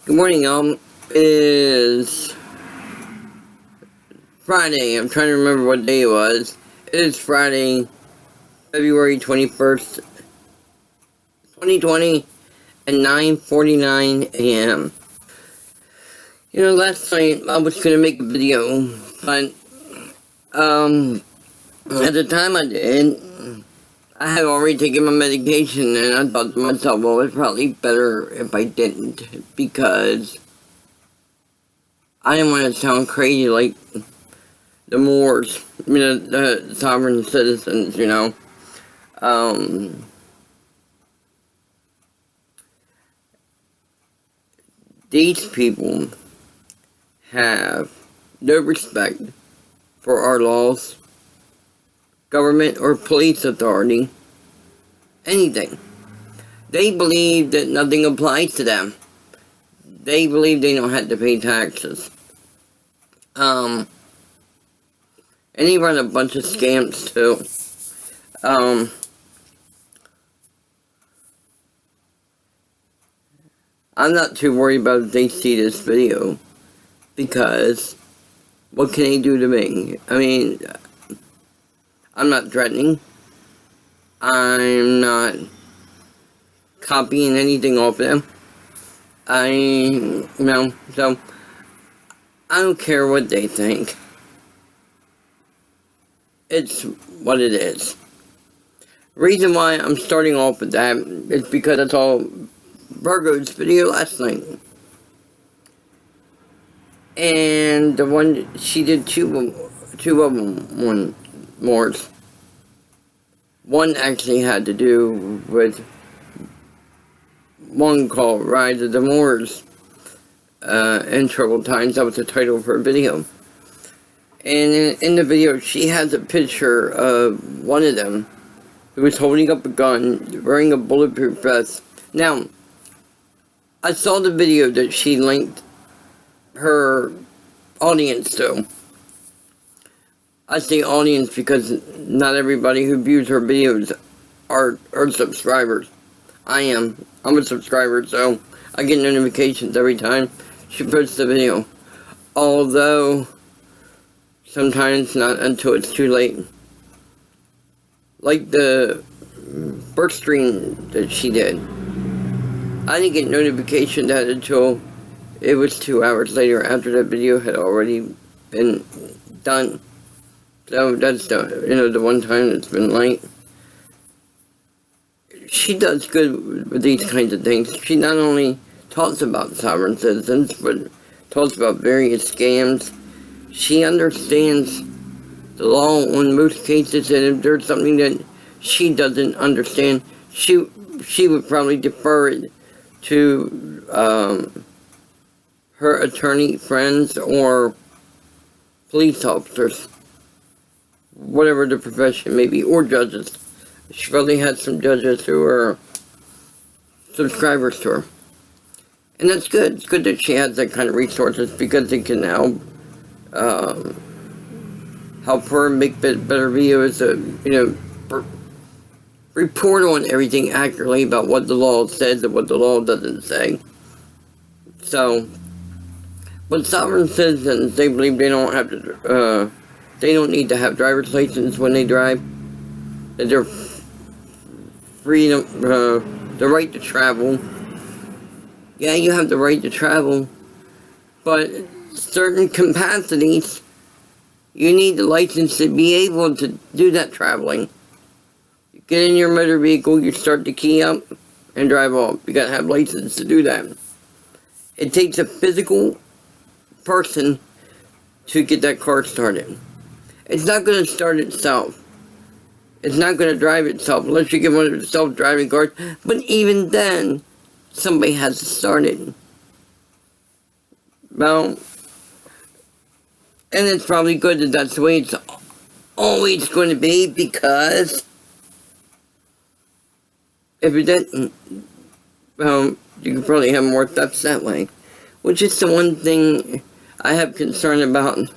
Good morning, y'all. It is Friday. I'm trying to remember what day it was. It is Friday, February 21st, 2020, at 9:49 a.m. You know, last night I was going to make a video, but, at the time I did, I had already taken my medication, and I thought to myself, well, it's probably better if I didn't, because I didn't want to sound crazy like the Moors, the sovereign citizens, These people have no respect for our laws, government, or police authority, anything. They believe that nothing applies to them. They believe they don't have to pay taxes. And they run a bunch of scams too. I'm not too worried about if they see this video, because what can they do to me? I mean, I'm not threatening. I'm not copying anything off them. So I don't care what they think. It's what it is. Reason why I'm starting off with that is because I saw Virgo's video last night. And the one, she did two of them, more. One actually had to do with one called RiseOfTheMoors, in troubled times. That was the title of her video. And in the video, she has a picture of one of them who was holding up a gun, wearing a bulletproof vest. Now, I saw the video that she linked her audience to. I say audience because not everybody who views her videos are subscribers. I'm a subscriber, so I get notifications every time she posts a video. Although, sometimes not until it's too late. Like the birth stream that she did. I didn't get notification that until it was 2 hours later after that video had already been done. So that's the one time it's been late. She does good with these kinds of things. She not only talks about sovereign citizens, but talks about various scams. She understands the law in most cases, and if there's something that she doesn't understand, she would probably defer it to her attorney friends or police officers, whatever the profession may be, or judges. She probably had some judges who are subscribers to her. And that's good. It's good that she has that kind of resources, because it can help her make better videos, report on everything accurately about what the law says and what the law doesn't say. So, but sovereign citizens, they believe they don't have to, they don't need to have driver's license when they drive. That they're freedom, the right to travel. Yeah, you have the right to travel, but certain capacities, you need the license to be able to do that traveling. You get in your motor vehicle, you start the key up, and drive off. You gotta have license to do that. It takes a physical person to get that car started. It's not gonna start itself. It's not going to drive itself unless you get one of the self-driving cars. But even then, somebody has to start it. Well, and it's probably good that that's the way it's always going to be, because if it didn't, well, you could probably have more thefts that way. Which is the one thing I have concern about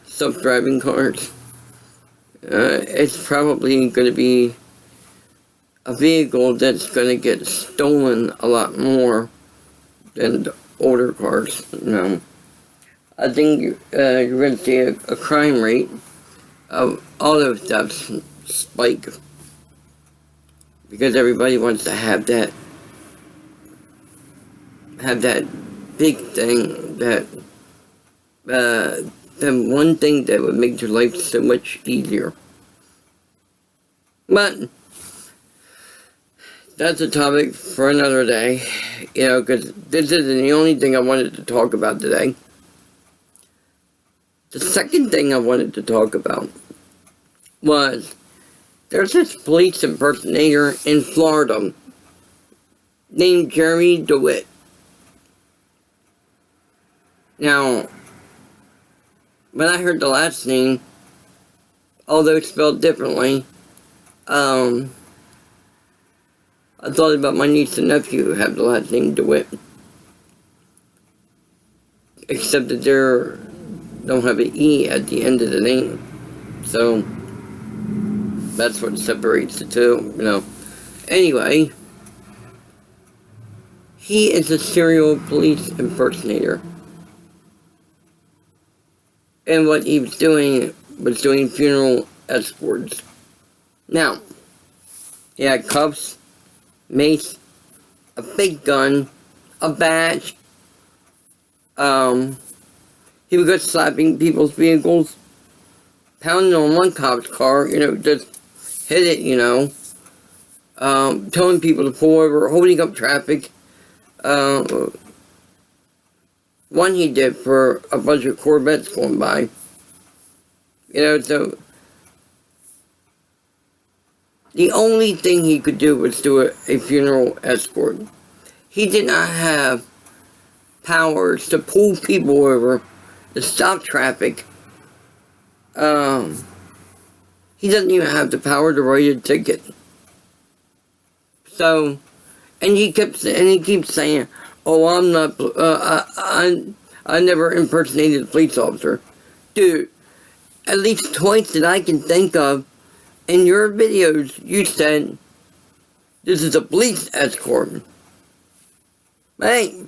self-driving cars. It's probably going to be a vehicle that's going to get stolen a lot more than older cars. I think you're going to see a crime rate of auto thefts spike, because everybody wants to have that big thing, that one thing that would make your life so much easier. But that's a topic for another day, because this isn't the only thing I wanted to talk about today. The second thing I wanted to talk about was, there's this police impersonator in Florida named Jeremy Dewitte. Now, when I heard the last name, although spelled differently, I thought about my niece and nephew who have the last name Dewitte. Except that they don't have an E at the end of the name. So, that's what separates the two, Anyway, he is a serial police impersonator. And what he was doing funeral escorts. Now, he had cuffs, mace, a big gun, a badge. He would go slapping people's vehicles, pounding on one cop's car, just hit it, telling people to pull over, holding up traffic. One he did for a bunch of Corvettes going by. So the only thing he could do was do a funeral escort. He did not have powers to pull people over, to stop traffic. He doesn't even have the power to write a ticket. So, and he keeps saying, "Oh, I'm not. I never impersonated a police officer." Dude, at least twice that I can think of, in your videos, you said, "This is a police escort." Hey,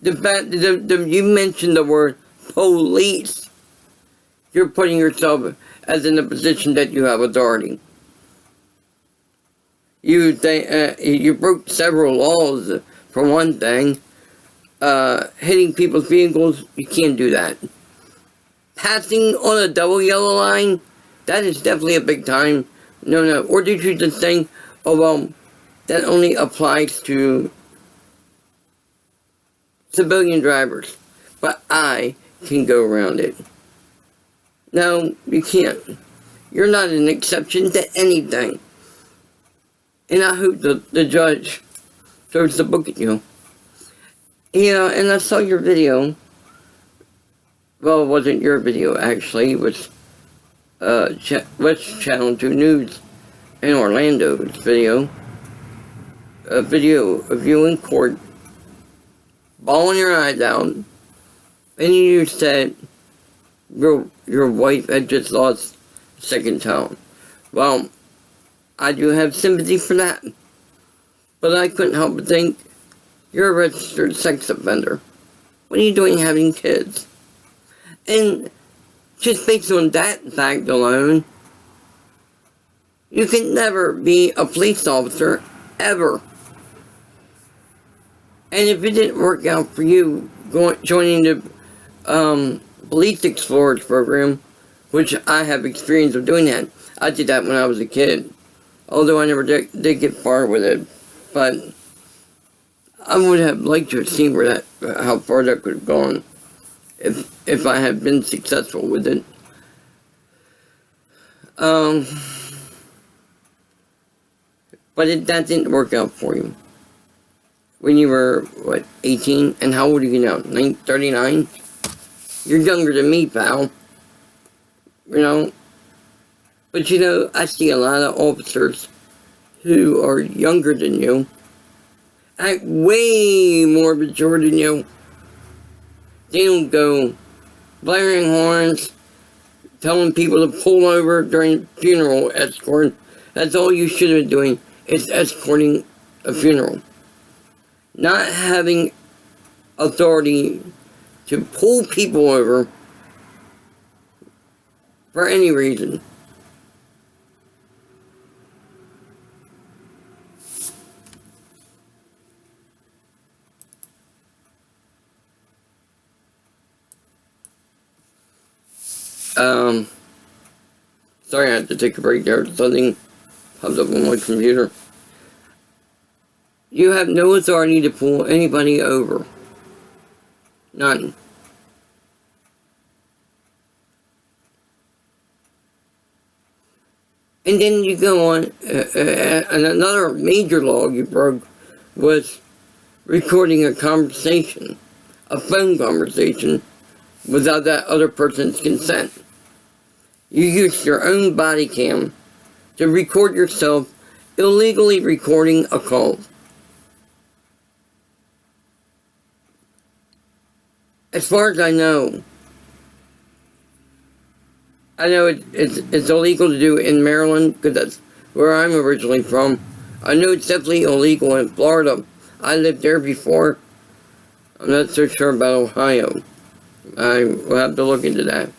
the fact that you mentioned the word police, you're putting yourself as in a position that you have authority. You broke several laws. For one thing, hitting people's vehicles, you can't do that. Passing on a double yellow line, that is definitely a big time. No. Or did you just think, oh well, that only applies to civilian drivers, but I can go around it? No, you can't. You're not an exception to anything. And I hope the judge throws the book at you. And I saw your video. Well, it wasn't your video, actually. It was West Channel 2 News in Orlando's video. A video of you in court, bawling your eyes out. And you said your wife had just lost a second child. Well, I do have sympathy for that. But I couldn't help but think, you're a registered sex offender. What are you doing having kids? And just based on that fact alone, you can never be a police officer, ever. And if it didn't work out for you joining the Police Explorers program, which I have experience of doing that. I did that when I was a kid. Although I never did get far with it. But I would have liked to have seen how far that could have gone if I had been successful with it. But that didn't work out for you. When you were, 18? And how old are you now? 39? You're younger than me, pal. But I see a lot of officers who are younger than you, act way more mature than you. They don't go blaring horns, telling people to pull over during funeral escort. That's all you should have been doing, is escorting a funeral. Not having authority to pull people over for any reason. Sorry, I had to take a break there. Something popped up on my computer. You have no authority to pull anybody over. None. And then you go on, and another major law you broke was recording a conversation, a phone conversation, without that other person's consent. You used your own body cam to record yourself illegally recording a call. As far as I know it's illegal to do in Maryland, because that's where I'm originally from. I know it's definitely illegal in Florida. I lived there before. I'm not so sure about Ohio. I will have to look into that.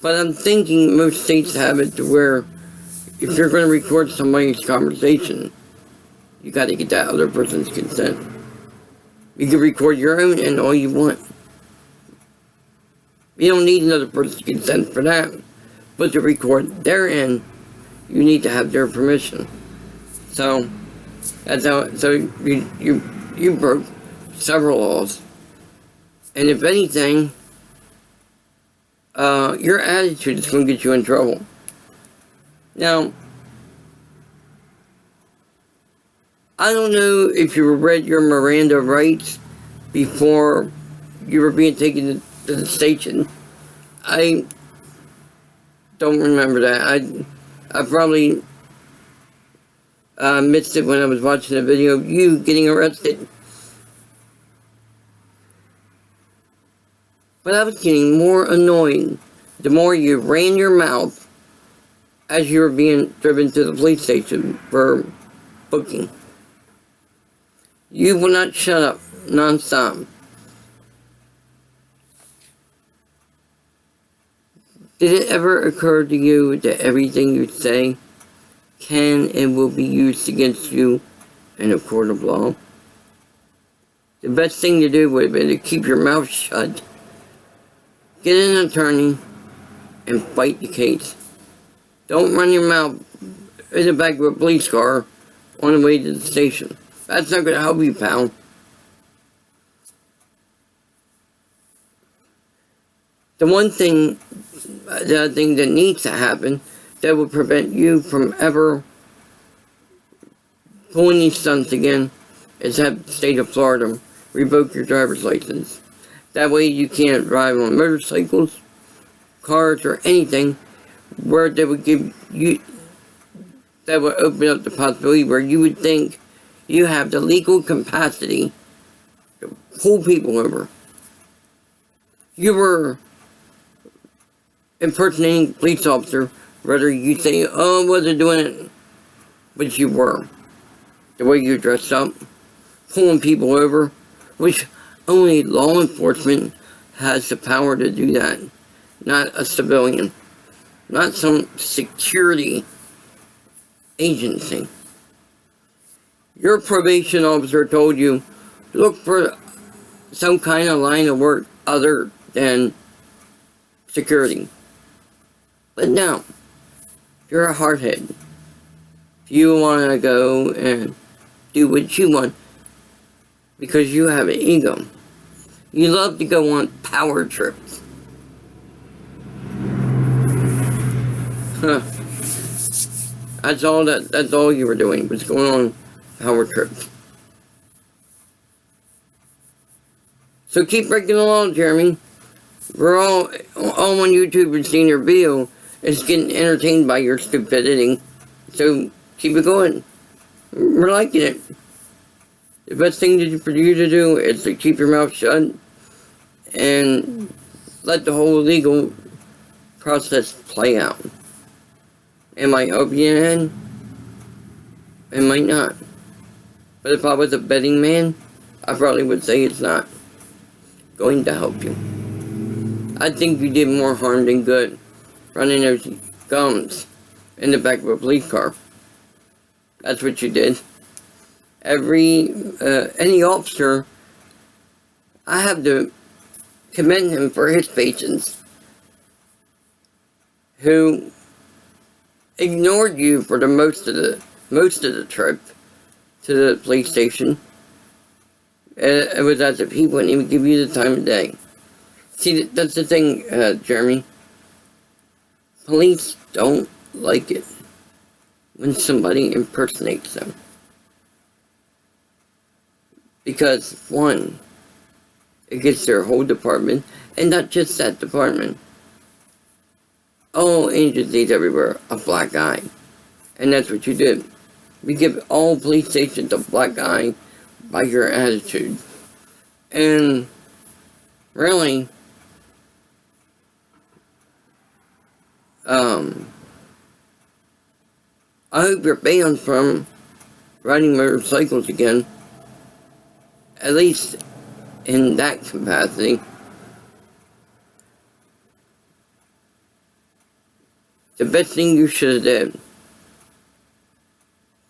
But I'm thinking most states have it to where if you're going to record somebody's conversation, you got to get that other person's consent. You can record your own and all you want. You don't need another person's consent for that. But to record their end, you need to have their permission. So that's how. So you broke several laws, and if anything, your attitude is going to get you in trouble. Now, I don't know if you read your Miranda rights before you were being taken to the station. I don't remember that. I probably missed it when I was watching a video of you getting arrested. But I was getting more annoyed the more you ran your mouth as you were being driven to the police station for booking. You will not shut up non-stop. Did it ever occur to you that everything you say can and will be used against you in a court of law? The best thing to do would have been to keep your mouth shut, get an attorney, and fight the case. Don't run your mouth in the back of a police car on the way to the station. That's not going to help you, pal. The other thing that needs to happen that will prevent you from ever pulling these stunts again is have the state of Florida revoke your driver's license. That way you can't drive on motorcycles, cars, or anything where they would give you, that would open up the possibility where you would think you have the legal capacity to pull people over. You were impersonating a police officer, whether you say, oh, I wasn't doing it, but you were. The way you dressed up, pulling people over, which only law enforcement has the power to do that, not a civilian, not some security agency. Your probation officer told you, look for some kind of line of work other than security. But no, you're a hardhead. You want to go and do what you want because you have an ego. You love to go on power trips. Huh. That's all you were doing, was going on power trips. So keep breaking the law, Jeremy. We're all on YouTube and seeing your video. It's getting entertained by your stupidity. So keep it going. We're liking it. The best thing for you to do is to keep your mouth shut and let the whole legal process play out. It might help you in, it might not. But if I was a betting man, I probably would say it's not. going to help you. I think you did more harm than good running those gums in the back of a police car. That's what you did. Any officer, I have to commend him for his patience, who ignored you for the most of the trip to the police station. It was as if he wouldn't even give you the time of day. See, that's the thing, Jeremy. Police don't like it when somebody impersonates them. Because, one, it gets their whole department, and not just that department. All agencies everywhere, a black eye. And that's what you did. We give all police stations a black eye by your attitude. And, really, I hope you're banned from riding motorcycles again. At least in that capacity. The best thing you should have did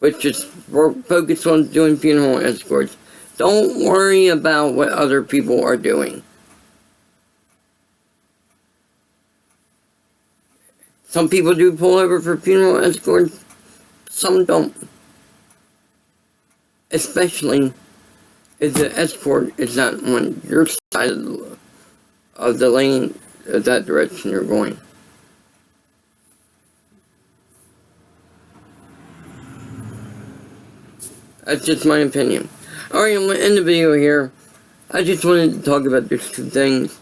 was just focus on doing funeral escorts. Don't worry about what other people are doing. Some people do pull over for funeral escorts, some don't. Especially if the escort is not on your side of the lane, of that direction you're going. That's just my opinion. Alright, I'm going to end the video here. I just wanted to talk about these two things.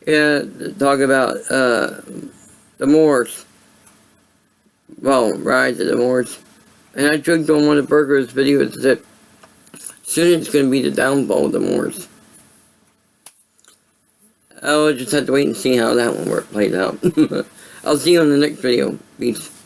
Yeah, talk about the Moors. Well, Rise of the Moors. And I joked on one of Burger's videos that soon it's going to be the downfall of the Moors. I'll just have to wait and see how that one plays out. I'll see you on the next video. Peace.